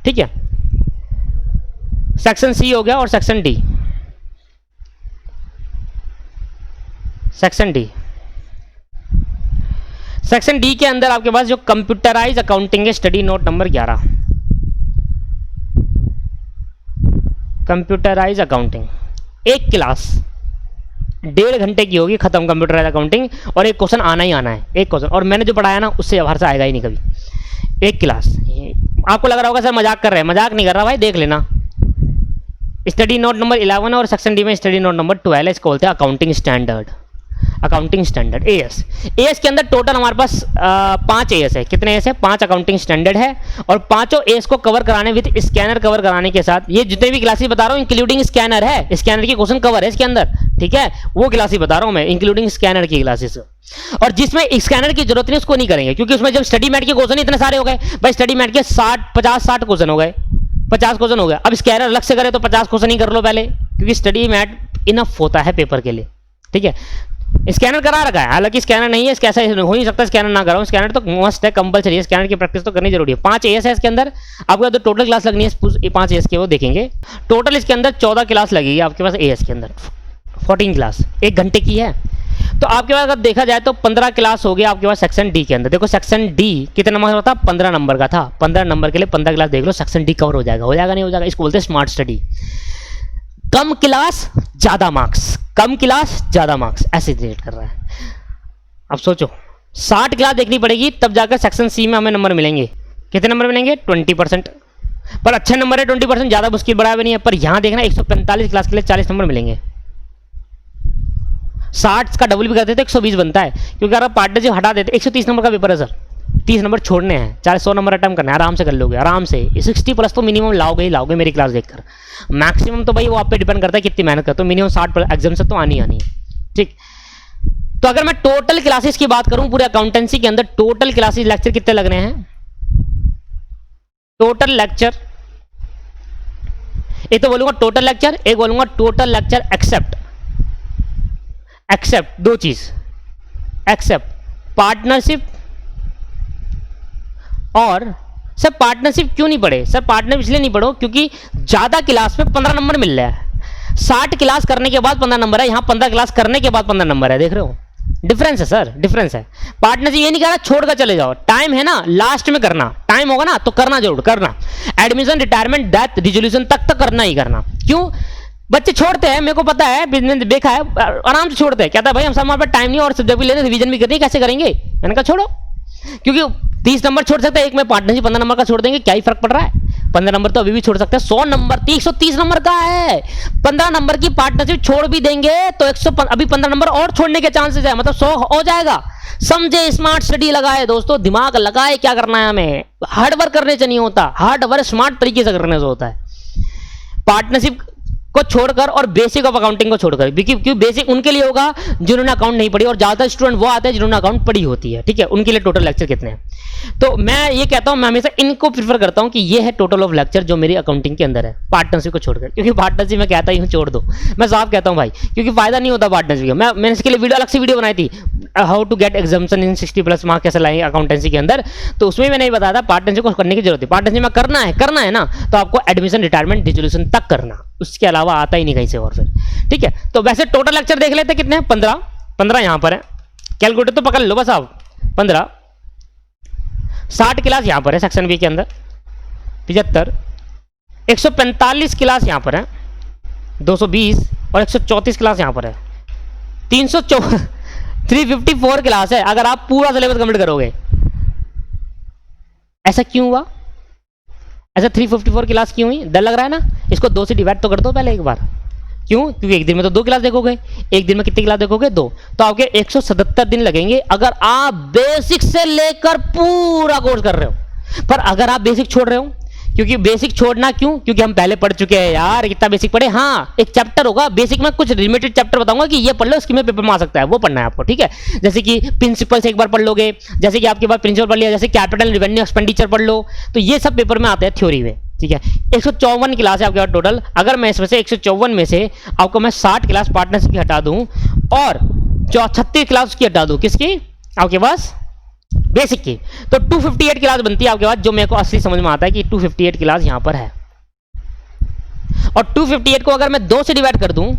ठीक है, सेक्शन सी हो गया और section D. Section D, section D के अंदर आपके पास जो कंप्यूटराइज अकाउंटिंग है, study note number 11, computerised accounting. एक क्लास 1.5 घंटे की होगी खत्म कंप्यूटराइज अकाउंटिंग, और एक क्वेश्चन आना ही आना है, एक क्वेश्चन। और मैंने जो पढ़ाया ना उससे बाहर से आएगा ही नहीं कभी। एक क्लास, आपको लग रहा होगा सर मजाक कर रहे हैं, मजाक नहीं कर रहा भाई, देख लेना। स्टडी नोट नंबर 11 और सेक्शन डी में स्टडी नोट नंबर 12 इसको बोलते हैं accounting standard. Accounting standard as. As के अंदर टोटल हमारे पास 5 एएस है। कितने एएस है? 5 अकाउंटिंग स्टैंडर्ड है, और पांचों एएस को कवर कराने विद स्कैनर कवर कराने के साथ, ये जितने भी क्लासेस बता रहा हूँ इंक्लूडिंग स्कैनर है, स्कैनर की क्वेश्चन कवर है इसके अंदर। ठीक है, वो क्लासेस बता रहा हूँ मैं इंक्लूडिंग स्कैनर की क्लासेस। और जिसमें स्कैनर की जरूरत नहीं उसको नहीं करेंगे, क्योंकि उसमें जब स्टडी मैट के क्वेश्चन इतने सारे हो गए भाई, स्टडी मैट के 50-60 क्वेश्चन हो गए, 50 क्वेश्चन हो गए। अब स्कैनर अलग से करे तो 50 क्वेश्चन ही कर लो पहले, क्योंकि स्टडी मैट इनफ होता है पेपर के लिए। ठीक है, स्कैनर करा रखा है, हालांकि स्कैनर नहीं है, कैसा हो नहीं सकता स्कैनर ना कराऊं। स्कैनर तो मस्ट है, कंपलसरी है, स्कैनर की प्रैक्टिस तो करनी जरूरी है। 5 एएस है इसके अंदर। आपको तो टोटल क्लास लगनी है 5 एएस के, वो देखेंगे। टोटल इसके अंदर 14 क्लास लगेगी आपके पास एएस के अंदर, 14 क्लास 1 घंटे की है। तो आपके पास अगर देखा जाए तो 15 क्लास हो गया आपके पास सेक्शन डी के अंदर। देखो सेक्शन डी कितने नंबर का था? 15 नंबर का था। 15 नंबर के लिए 15 क्लास देख लो, सेक्शन डी कवर हो जाएगा। हो जाएगा नहीं हो जाएगा, इसको बोलते हैं स्मार्ट स्टडी। कम क्लास ज्यादा मार्क्स, कम क्लास ज्यादा मार्क्स, ऐसे रिलेट कर रहा है। अब सोचो 60 क्लास देखनी पड़ेगी तब जाकर सेक्शन सी में हमें नंबर मिलेंगे। कितने नंबर मिलेंगे? 20%। पर अच्छे नंबर है 20%, ज्यादा मुश्किल बड़ा भी नहीं है। पर यहां देखना 145 क्लास के लिए 40 नंबर मिलेंगे। 60 का डबल भी करते तो 120 बनता है, क्योंकि अगर पार्टनरशिप हटा देते 130 नंबर का पेपर है सर, 30 नंबर छोड़ने हैं, 100 नंबर अटेम्प्ट करना है, आराम से कर लोगे आराम से। 60 प्लस तो मिनिमम लाओगे ही लाओगे मेरी क्लास देखकर। मैक्सिमम तो भाई वो आप पे डिपेंड करता है कितनी मेहनत करते हो। मिनिमम 60 एग्जाम से तो आनी है। ठीक, तो अगर मैं टोटल क्लासेस की बात करूं पूरे अकाउंटेंसी के अंदर, टोटल क्लासेस लेक्चर कितने लगने हैं? टोटल लेक्चर, एक तो बोलूंगा टोटल लेक्चर, एक बोलूंगा टोटल लेक्चर एक्सेप्ट 2 चीज, एक्सेप्ट पार्टनरशिप। और सर पार्टनरशिप क्यों नहीं पढ़े? सर पार्टनरशिप इसलिए नहीं पढ़ो क्योंकि ज्यादा क्लास में 15 नंबर मिल रहा है। 60 क्लास करने के बाद 15 नंबर है, यहां 15 क्लास करने के बाद 15 नंबर है। देख रहे हो डिफरेंस है सर, डिफरेंस है। पार्टनरशिप ये नहीं कह रहा छोड़कर चले जाओ, टाइम है ना, लास्ट में करना, टाइम होगा ना तो करना, जरूर करना। एडमिशन, रिटायरमेंट, डेथ, रिजोल्यूशन तक तो करना ही करना। क्यों? बच्चे छोड़ते हैं, मेरे को पता है, बिजनेस देखा है, आराम से छोड़ते हैं। कहता है भाई हम हमारे पास टाइम नहीं और सब्जेक्ट भी लेते, रिवीजन भी करनी, कैसे करेंगे? मैंने कहा छोड़ो, क्योंकि 30 नंबर छोड़ सकते हैं, एक में पार्टनरशिप 15 नंबर का छोड़ देंगे, क्या ही फर्क पड़ रहा है? 15 नंबर तो अभी भी छोड़ सकते हैं। 100 नंबर 130 नंबर का है, 15 नंबर की पार्टनरशिप छोड़ भी देंगे तो 100 अभी 15 नंबर और छोड़ने के चांसेस है, मतलब 100 हो जाएगा। समझे? स्मार्ट स्टडी लगाए दोस्तों, दिमाग लगाए, क्या करना है हमें, हार्ड वर्क करने से नहीं होता, हार्ड वर्क स्मार्ट तरीके से करने से होता है। पार्टनरशिप को छोड़कर और बेसिक ऑफ अकाउंटिंग को छोड़कर, क्योंकि बेसिक उनके लिए होगा जिन्होंने अकाउंट नहीं पढ़ी, और ज्यादातर स्टूडेंट वो आते हैं जिन्होंने अकाउंट पढ़ी होती है। ठीक है, उनके लिए टोटल लेक्चर कितने हैं? तो मैं ये कहता हूं, मैं हमेशा इनको प्रीफर करता हूं कि ये है टोटल ऑफ लेक्चर जो मेरी अकाउंटिंग के अंदर है, पार्टनरशिप को छोड़कर। क्योंकि पार्टनरशिप मैं कहता ही हूं छोड़ दो, मैं साफ कहता हूं भाई, क्योंकि फायदा नहीं होता पार्टनरशिप का। मैंने इसके लिए वीडियो अलग से वीडियो बनाई थी, how to get exemption in 60+ marks कैसे लाएंगे अकाउंटेंसी के अंदर, तो उसमें मैंने ये बताया था पार्टनरशिप को करने की जरूरत है। पार्टनरशिप में करना है ना, तो आपको एडमिशन, रिटायरमेंट, डिसोल्यूशन तक करना, उसके अलावा आता ही नहीं कहीं से और फिर। ठीक है, तो वैसे टोटल लेक्चर देख लेते कितने हैं? 15 यहां पर है, कैलकुलेटर तो पकड़ लो बस आप, 15। 60 क्लास यहां पर है सेक्शन बी के अंदर, 75, 145 क्लास यहां पर है, 220 और 134 क्लास यहां पर है, 354 क्लास है अगर आप पूरा सिलेबस कंप्लीट करोगे। ऐसा क्यों हुआ? ऐसा 354 क्लास क्यों हुई? डर लग रहा है ना? इसको 2 से डिवाइड तो कर दो पहले एक बार। क्यों? क्योंकि एक दिन में तो 2 क्लास देखोगे, एक दिन में कितनी क्लास देखोगे? 2। तो आपके 177 दिन लगेंगे अगर आप बेसिक से लेकर पूरा कोर्स कर रहे हो। पर अगर आप बेसिक छोड़ रहे हो, क्योंकि बेसिक छोड़ना क्यों? क्योंकि हम पहले पढ़ चुके हैं यार, कितना बेसिक पढ़े। हाँ, एक चैप्टर होगा बेसिक में, कुछ लिमिटेड चैप्टर बताऊंगा कि ये पढ़ लो, इसकी में पेपर में आ सकता है, वो पढ़ना है आपको, ठीक है। जैसे कि प्रिंसिपल से एक बार पढ़ लोगे, जैसे कि आपके पास प्रिंसिपल पढ़ लिया, जैसे कैपिटल रेवेन्यू एक्सपेंडिचर पढ़ लो, तो ये सब पेपर में आते हैं थ्योरी में, ठीक है। 154 क्लास है आपके पास टोटल। अगर मैं इसमें से 154 में से आपको मैं 60 क्लास पार्टनरशिप की हटा दूं और 36 क्लास की हटा दूं, किसकी? आपके पास बेसिक की, तो 258 क्लास बनती है आपके पास, जो मेरे को असली समझ में आता है कि 258 क्लास यहां पर है। और 258 को अगर मैं 2 से डिवाइड कर दूं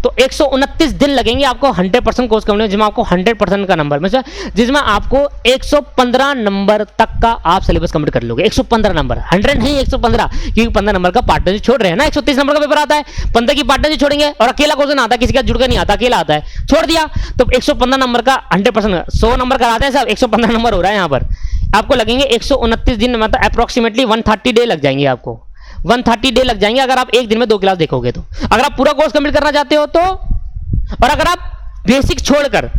तो 129 दिन लगेंगे आपको 100% कोर्स कंप्लीट, जिसमें आपको 100% का नंबर, जिसमें आपको 115 नंबर तक का आप सिलेबस कंप्लीट कर लोगे। 115 नंबर, 100 नहीं, 115, क्योंकि 15 नंबर का पार्टनरशिप छोड़ रहे हैं ना। 130 नंबर का पेपर आता है, 15 की पार्टनरशिप छोड़ेंगे, और अकेला क्वेश्चन आता है, किसी का जुड़ के नहीं आता, अकेला आता है, छोड़ दिया, तो 115 नंबर का 100%, 100 नंबर कराते हैं सब, 115 नंबर हो रहा है यहाँ पर। आपको लगेंगे 129 दिन, मतलब अप्रोक्सीमेटली 130 डे लग जाएंगे आपको, 130 डे लग जाएंगे अगर आप एक दिन में 2 क्लास देखोगे तो। अगर आप पूरा कोर्स कंप्लीट करना चाहते हो तो, और अगर आप बेसिक छोड़कर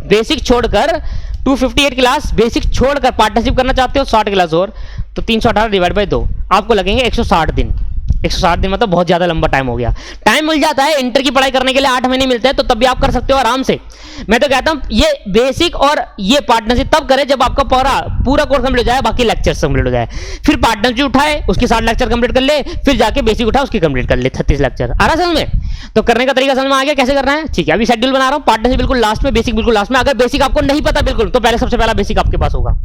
258 क्लास बेसिक छोड़कर पार्टनरशिप करना चाहते हो 60 क्लास और, तो 318 डिवाइड बाय 2 आपको लगेंगे 160 दिन। 160 दिन मतलब बहुत ज्यादा लंबा टाइम हो गया। टाइम मिल जाता है इंटर की पढ़ाई करने के लिए, 8 महीने मिलते हैं, तो तब भी आप कर सकते हो आराम से। मैं तो कहता हूं ये बेसिक और ये पार्टनरशिप तब करें जब आपका पूरा कोर्स कंप्लीट हो जाए, बाकी लेक्चर्स कंप्लीट हो जाए। फिर पार्टनरशिप उठाए, उसके 60 लेक्चर कंप्लीट कर ले, फिर जाके बेसिक उठा उसकी कंप्लीट कर ले 36 लेक्चर। आ रहा समझ में? तो करने का तरीका समझ में आ गया कैसे करना है, ठीक है। अभी शेड्यूल बना रहा हूं, पार्टनरशिप बिल्कुल लास्ट में, बेसिक बिल्कुल लास्ट में। अगर बेसिक आपको नहीं पता बिल्कुल, तो पहले सबसे पहला बेसिक आपके पास होगा।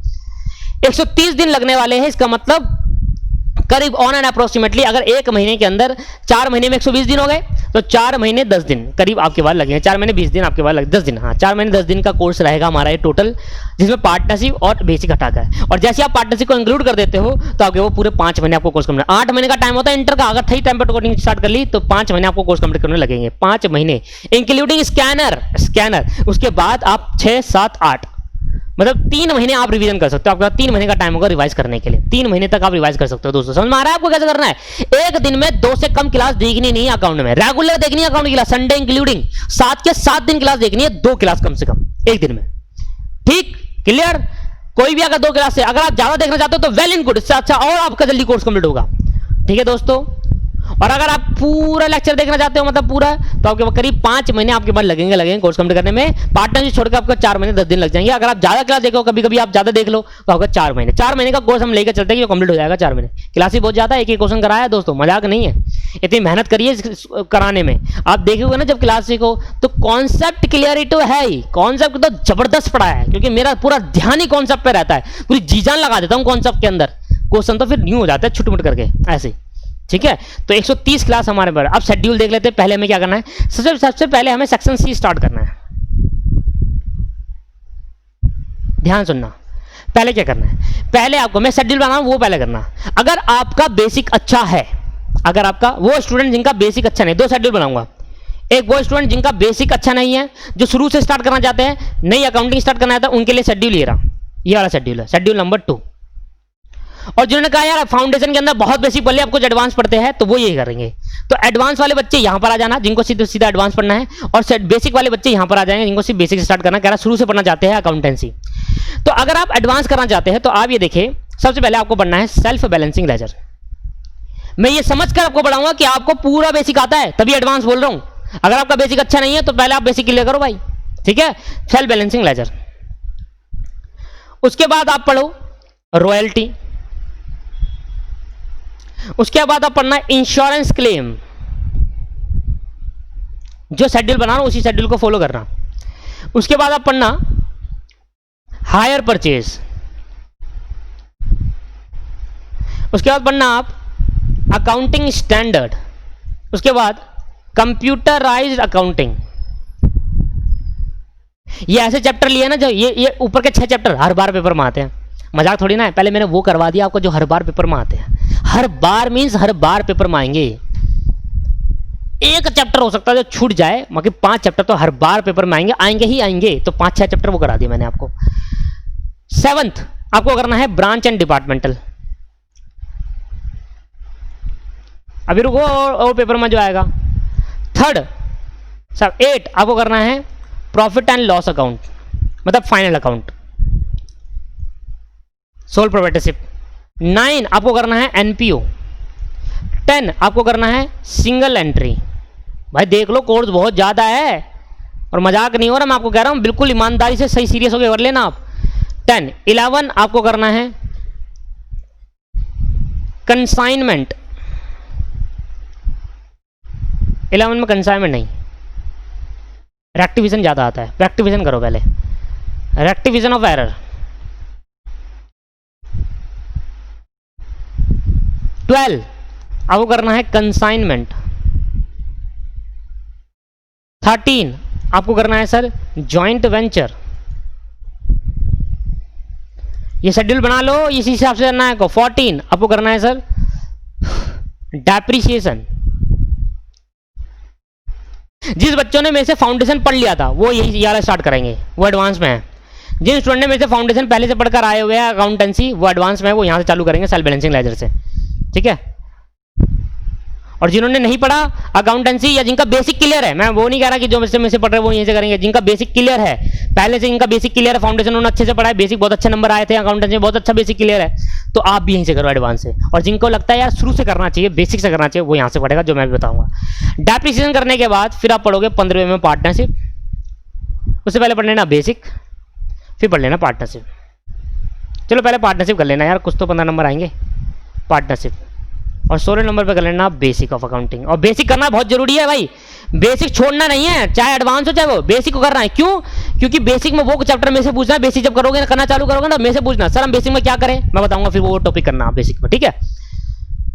130 दिन लगने वाले हैं, इसका मतलब करीब ऑन एंड अप्रोक्सीमेटली, अगर एक महीने के अंदर 4 महीने में 120 दिन हो गए, तो 4 महीने 10 दिन करीब आपके बाद लगेंगे। 4 महीने 20 दिन आपके बाद 10 दिन, हाँ 4 महीने 10 दिन का कोर्स रहेगा हमारा ये टोटल, जिसमें पार्टनरशिप और बेसिक हटाकर। और जैसे आप पार्टनरशिप को इंक्लूड कर देते हो तो आपके वो पूरे 5 महीने आपको कोर्स कंप्लीट, 8 महीने का टाइम होता है इंटर का। अगर सही टाइम पर कोडिंग स्टार्ट कर ली तो 5 महीने आपको कोर्स कंप्लीट करने लगेंगे, 5 महीने इंक्लूडिंग स्कैनर। उसके बाद आप 6, 7, 8 मतलब 3 महीने आप रिवीजन कर सकते हो। आपके पास 3 महीने का टाइम होगा रिवाइज करने के लिए, 3 महीने तक आप रिवाइज कर सकते हो। दोस्तों समझ में आ रहा है आपको कैसे करना है? एक दिन में 2 से कम क्लास देखनी नहीं है अकाउंट में, रेगुलर देखनी है अकाउंट की क्लास, संडे इंक्लूडिंग 7 के 7 दिन क्लास देखनी है, 2 क्लास कम से कम एक दिन में, ठीक क्लियर। कोई भी अगर 2 क्लास से अगर आप ज्यादा देखना चाहते हो तो वेल एंड गुड, इससे अच्छा और आपका जल्दी कोर्स कंप्लीट होगा, ठीक है दोस्तों। और अगर आप पूरा लेक्चर देखना चाहते हो मतलब पूरा, तो आपके पास करीब 5 महीने आपके पास लगेंगे कोर्स कंप्लीट करने में। पार्टनरशिप छोड़कर आपको 4 महीने 10 दिन लग जाएंगे। अगर आप ज्यादा क्लास देखो, कभी कभी आप ज्यादा देख लो, तो आपका 4 महीने का कोर्स हम लेकर चलते हैं कि कंप्लीट हो जाएगा 4 महीने। क्लास ही बहुत ज्यादा, एक क्वेश्चन कराया दोस्तों, मजाक नहीं है। इतनी मेहनत करिए कराने में। आप देखोगे ना जब क्लास सीखो तो कॉन्सेप्ट क्लियरिटी तो है ही, कॉन्सेप्ट तो जबरदस्त पढ़ाया है, क्योंकि मेरा पूरा ध्यान ही कॉन्सेप्ट पे रहता है, पूरी जी जान लगा देता हूँ कॉन्सेप्ट के अंदर। क्वेश्चन तो फिर न्यू हो जाता है छुटमुट करके ऐसे, ठीक है। तो 130 क्लास हमारे पर। अब शेड्यूल देख लेते हैं। पहले हमें क्या करना है, सबसे पहले हमें सेक्शन सी स्टार्ट करना है। ध्यान सुनना, पहले क्या करना है, पहले आपको मैं शेड्यूल बना रहा हूं वो पहले करना। अगर आपका बेसिक अच्छा है, अगर आपका वो स्टूडेंट जिनका बेसिक अच्छा नहीं, 2 शेड्यूल बनाऊंगा। एक वो स्टूडेंट जिनका बेसिक अच्छा नहीं है, जो शुरू से स्टार्ट करना चाहते हैं, नई अकाउंटिंग स्टार्ट करना है, उनके लिए शेड्यूल ये रहा, ये वाला शेड्यूल है, शेड्यूल नंबर 2। और जिन्होंने कहा यार फाउंडेशन के अंदर बहुत बेसिक पढ़ लिया, आपको एडवांस पढ़ते हैं, तो वो ये करेंगे। तो एडवांस वाले बच्चे यहां पर आ जाना, जिनको सीधा एडवांस पढ़ना है, और बेसिक वाले बच्चे यहां पर आ जाएंगे, जिनको सिर्फ बेसिक स्टार्ट करना, कह रहा शुरू से पढ़ना चाहते हैं अकाउंटेंसी। तो अगर आप एडवांस करना चाहते हैं तो आप ये देखिए, सबसे पहले आपको पढ़ना है सेल्फ बैलेंसिंग लेजर। मैं ये समझकर आपको पढ़ाऊंगा कि आपको पूरा बेसिक आता है, तभी एडवांस बोल रहा हूं। अगर आपका बेसिक अच्छा नहीं है तो पहले आप बेसिक क्लियर करो भाई, ठीक है। सेल्फ बैलेंसिंग लेजर, उसके बाद आप पढ़ो रॉयल्टी, उसके बाद आप पढ़ना इंश्योरेंस क्लेम। जो शेड्यूल बना रहा हूं उसी शेड्यूल को फॉलो करना। उसके बाद आप पढ़ना हायर परचेज। उसके बाद पढ़ना आप अकाउंटिंग स्टैंडर्ड। उसके बाद कंप्यूटराइज्ड अकाउंटिंग। ये ऐसे चैप्टर लिए ना जो ये ऊपर के 6 चैप्टर हर बार पेपर में आते हैं, मजाक थोड़ी ना है। पहले मैंने वो करवा दिया आपको जो हर बार पेपर में आते हैं। हर बार मीन्स हर बार पेपर में आएंगे। एक चैप्टर हो सकता है जो छूट जाए, बाकी 5 चैप्टर तो हर बार पेपर में आएंगे ही आएंगे। तो 5-6 चैप्टर वो करा दिए मैंने आपको। 7th आपको करना है ब्रांच एंड डिपार्टमेंटल। अभी रुको, और पेपर में जो आएगा। थर्ड सर 8 आपको करना है प्रॉफिट एंड लॉस अकाउंट, मतलब फाइनल अकाउंट, सोल प्रोप्राइटरशिप। 9 आपको करना है एनपीओ। 10 आपको करना है सिंगल एंट्री। भाई देख लो कोर्स बहुत ज़्यादा है और मजाक नहीं हो रहा, मैं आपको कह रहा हूँ, बिल्कुल ईमानदारी से सही सीरियस होकर कर लेना आप। 10 11 आपको करना है कंसाइनमेंट। 11 में कंसाइनमेंट नहीं, रेक्टिफिकेशन ज़्यादा आता है, रेक्टिफिकेशन करो पहले, रेक्टिफिकेशन ऑफ एरर। 12 आपको करना है कंसाइनमेंट। 13 आपको करना है सर जॉइंट वेंचर। ये शेड्यूल बना लो, इसी हिसाब से करना है। 14 आपको करना है सर डेप्रिसिएशन। जिस बच्चों ने मेरे से फाउंडेशन पढ़ लिया था वो यही वाला स्टार्ट करेंगे, वो एडवांस में है। जिन स्टूडेंट ने मेरे से फाउंडेशन पहले से पढ़कर आए हुए हैं अकाउंटेंसी, वो एडवांस में है, वो यहाँ से चालू करेंगे सेल्फ बैलेंसिंग लेजर से, ठीक है। और जिन्होंने नहीं पढ़ा अकाउंटेंसी या जिनका बेसिक क्लियर है, मैं वो नहीं कह रहा कि जो मेरे से पढ़ रहे हैं वो यहीं से करेंगे, जिनका बेसिक क्लियर है पहले से, इनका बेसिक क्लियर है, फाउंडेशन उन्होंने अच्छे से पढ़ा है, बेसिक बहुत अच्छे नंबर आए थे अकाउंटेंसी में, बहुत अच्छा बेसिक क्लियर है, तो आप भी यहीं से करो एडवांस से। और जिनको लगता है यार शुरू से करना चाहिए, बेसिक से करना चाहिए, वो यहाँ से पढ़ेगा, जो मैं भी बताऊंगा। डेप्रिसिएशन करने के बाद फिर आप पढ़ोगे 15वें में पार्टनरशिप। उससे पहले पढ़ लेना बेसिक, फिर पढ़ लेना पार्टनरशिप। चलो पहले पार्टनरशिप कर लेना यार, कुछ तो 15 नंबर आएंगे पार्टनरशिप। और 16 नंबर पे कर लेना बेसिक ऑफ अकाउंटिंग। और बेसिक करना बहुत जरूरी है भाई, बेसिक छोड़ना नहीं है, चाहे एडवांस हो चाहे वो, बेसिक को करना है। क्यों? क्योंकि बेसिक में वो चैप्टर में से पूछना है, बेसिक जब करोगे करना चालू करोगे ना में से पूछना, सर हम बेसिक में क्या करें, मैं बताऊंगा, फिर वो टॉपिक करना आप बेसिक में, ठीक है।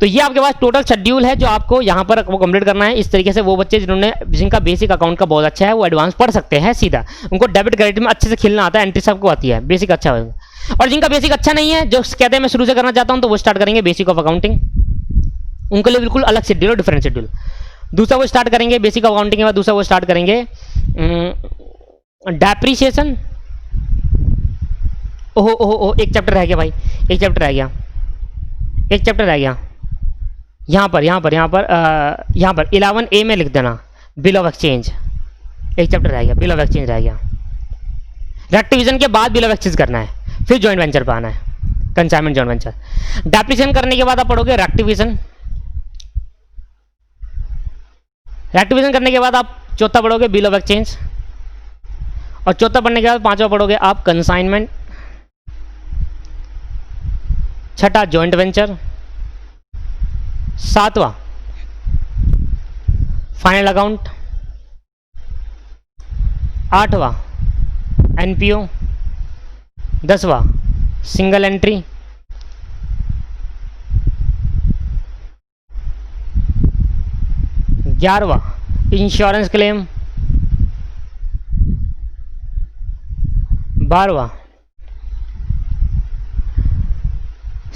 तो ये आपके पास टोटल शेड्यूल है जो आपको यहाँ पर वो कंप्लीट करना है। इस तरीके से वो बच्चे जिनका बेसिक अकाउंट का बहुत अच्छा है वो एडवांस पढ़ सकते हैं सीधा, उनको डेबिट क्रेडिट में अच्छे से खेलना आता है, एंट्री सबको आती है, बेसिक अच्छा होगा। और जिनका बेसिक अच्छा नहीं है, जो कहते हैं मैं शुरू से करना चाहता हूँ, तो वो स्टार्ट करेंगे बेसिक ऑफ अकाउंटिंग, उनके लिए बिल्कुल अलग शेड्यूल और डिफरेंट शेड्यूल। दूसरा वो स्टार्ट करेंगे बेसिक ऑफ अकाउंटिंग के बाद, दूसरा वो स्टार्ट करेंगे डेप्रिसिएशन। ओहो ओहो ओहो, एक चैप्टर रह गया भाई, एक चैप्टर रह गया, एक चैप्टर रह गया। यहाँ पर 11A में लिख देना बिल ऑफ एक्सचेंज, एक चैप्टर रह गया, बिल ऑफ एक्सचेंज रह गया। रेक्टिफिकेशन के बाद बिल ऑफ एक्सचेंज करना है, फिर जॉइंट वेंचर पर आना है, कंसाइनमेंट जॉइंट वेंचर। डेप्रिसिएशन करने के बाद आप पढ़ोगे रेक्टिफिकेशन। रेक्टिफिकेशन करने के बाद आप चौथा पढ़ोगे बिल ऑफ एक्सचेंज, और चौथा पढ़ने के बाद पांचवा पढ़ोगे आप कंसाइनमेंट, छठा जॉइंट वेंचर, सातवां फाइनल अकाउंट, आठवां एनपीओ, 10वां सिंगल एंट्री, 11वां इंश्योरेंस क्लेम, 12वां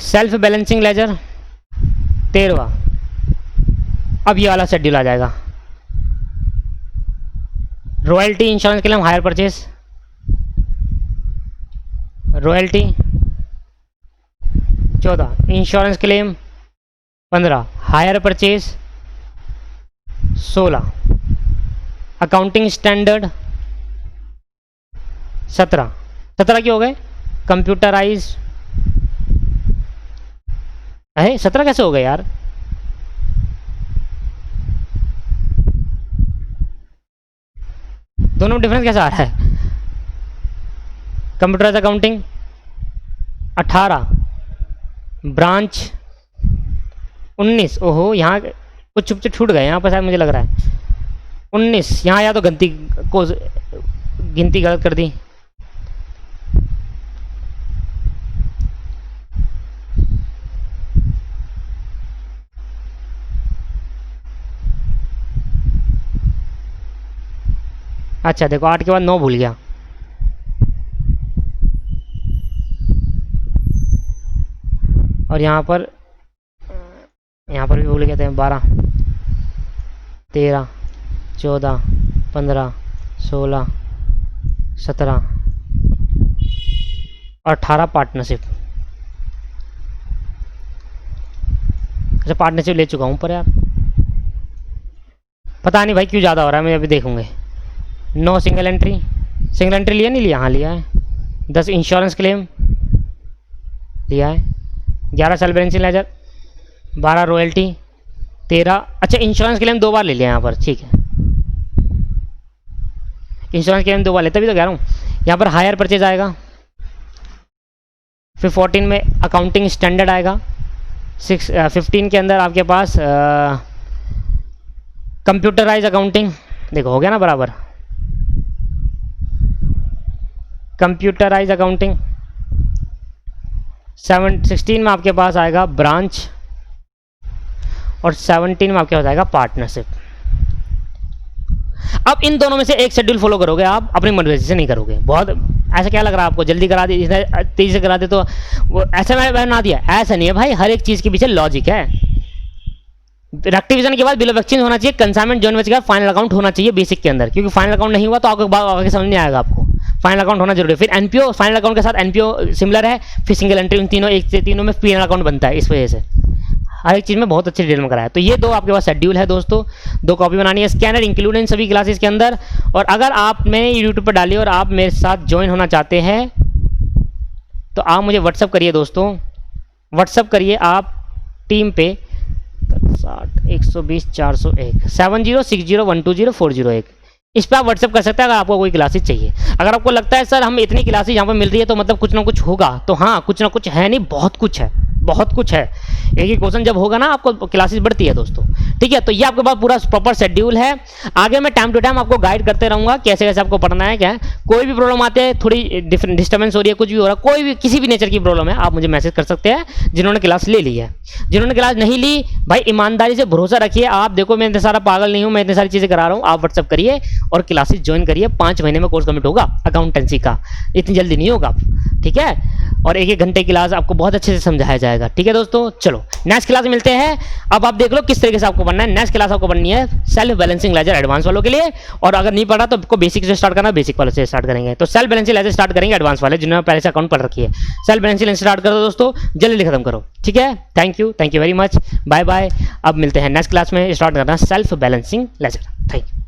सेल्फ बैलेंसिंग लेजर, 13वां अब ये वाला शेड्यूल आ जाएगा, royalty insurance claim hire purchase, royalty 14 insurance claim, 15 hire purchase, 16 accounting standard, 17 क्यों हो गए कंप्यूटराइज है, 17 कैसे हो गए यार, दोनों में डिफरेंस कैसा आ रहा है। कंप्यूटराइज अकाउंटिंग 18 ब्रांच 19, ओहो यहाँ कुछ चुप छूट गए यहाँ पर शायद, मुझे लग रहा है 19, यहाँ या तो गिनती गलत कर दी। अच्छा देखो 8 के बाद 9 भूल गया, और यहाँ पर भी भूल गए थे 12 13 14 15 16 17 और 18 पार्टनरशिप। अच्छा पार्टनरशिप ले चुका हूँ पर यार, पता नहीं भाई क्यों ज़्यादा हो रहा है, मैं अभी देखूँगे। 9 सिंगल एंट्री, सिंगल एंट्री लिया नहीं लिया? हाँ लिया है। 10 इंश्योरेंस क्लेम लिया है। 11 सेल बैलेंसिंग लेजर, 12 रॉयल्टी, 13 अच्छा इंश्योरेंस क्लेम 2 बार ले लिया यहाँ पर, ठीक है। इंश्योरेंस क्लेम 2 बार ले, तभी तो कह रहा हूँ। यहाँ पर हायर परचेज आएगा। फिर 14 में अकाउंटिंग स्टैंडर्ड आएगा। 15 के अंदर आपके पास कंप्यूटराइज अकाउंटिंग, देखो हो गया ना बराबर, कंप्यूटराइज अकाउंटिंग। 16 में आपके पास आएगा ब्रांच, और 17 में आपके पास आएगा पार्टनरशिप। अब इन दोनों में से एक शेड्यूल फॉलो करोगे आप, अपनी मर्जी से नहीं करोगे। बहुत ऐसा क्या लग रहा है आपको, जल्दी करा दी, तेजी से करा दे तो वो ऐसा मैंने बना दिया? ऐसा नहीं है भाई, हर एक चीज़ के पीछे लॉजिक है। रेक्टिफिकेशन के बाद बिल ऑफ एक्सचेंज होना चाहिए, कंसाइनमेंट जॉइंट वेंचर के बाद फाइनल अकाउंट होना चाहिए बेसिक के अंदर, क्योंकि फाइनल अकाउंट नहीं हुआ तो आपको आगे समझ नहीं आएगा आपको। फाइनल अकाउंट होना जरूरी है। फिर एनपीओ, फाइनल अकाउंट के साथ एनपीओ सिमिलर है। फिर सिंगल एंट्री, उन तीनों एक से तीनों में पीएनएल अकाउंट बनता है। इस वजह से हर एक चीज़ में बहुत अच्छी डिटेल में कराया। तो ये 2 आपके पास शेड्यूल है दोस्तों, 2 कॉपी बनानी है। स्कैनर इंक्लूड इन सभी क्लासेस के अंदर। और अगर आपने यूट्यूब पर डाली और आप मेरे साथ ज्वाइन होना चाहते हैं तो आप मुझे व्हाट्सअप करिए दोस्तों, व्हाट्सअप करिए आप टीम पे 120 401 7060120401। इस पर आप व्हाट्सअप कर सकते हैं अगर आपको कोई क्लासेस चाहिए। अगर आपको लगता है सर हम इतनी क्लासेस यहाँ पर मिल रही है तो मतलब कुछ ना कुछ होगा, तो हाँ कुछ ना कुछ है, नहीं बहुत कुछ है, बहुत कुछ है। एक ही क्वेश्चन जब होगा ना आपको क्लासेस बढ़ती है दोस्तों, ठीक है। तो ये आपके पास पूरा प्रॉपर शेड्यूल है। आगे मैं टाइम टू टाइम आपको गाइड करते रहूँगा कैसे कैसे आपको पढ़ना है, क्या है। कोई भी प्रॉब्लम आते हैं, थोड़ी डिफरेंट डिस्टर्बेंस हो रही है, कुछ भी हो रहा है, कोई भी किसी भी नेचर की प्रॉब्लम है, आप मुझे मैसेज कर सकते हैं। जिन्होंने क्लास ले ली है, जिन्होंने क्लास नहीं ली भाई ईमानदारी से भरोसा रखिए। आप देखो मैं इतने सारा पागल नहीं हूँ, मैं इतनी सारी चीज़ें करा रहा हूँ। आप व्हाट्सअप करिए और क्लासेस ज्वाइन करिए। 5 महीने में कोर्स कंप्लीट होगा अकाउंटेंसी का, इतनी जल्दी नहीं होगा, ठीक है। और 1-1 घंटे की क्लास आपको बहुत अच्छे से समझाया जाएगा, ठीक है दोस्तों। चलो नेक्स्ट क्लास में मिलते हैं। अब आप देख लो किस तरीके से आपको पढ़ना है। नेक्स्ट क्लास आपको पढ़नी है सेल्फ बैलेंसिंग लेजर एडवांस वालों के लिए, और अगर नहीं पढ़ा तो आपको बेसिक से स्टार्ट करना, बेसिक वाले से स्टार्ट करेंगे। तो सेल्फ बैलेंसिंग लेजर स्टार्ट करेंगे एडवांस वाले, जिन्होंने पहले से अकाउंट पढ़ रखी है। सेल्फ बैलेंसिंग स्टार्ट करो दोस्तों, जल्दी खत्म करो, ठीक है। Thank you very much, bye bye. अब मिलते हैं नेक्स्ट क्लास में, स्टार्ट करना self balancing ledger. Thank you.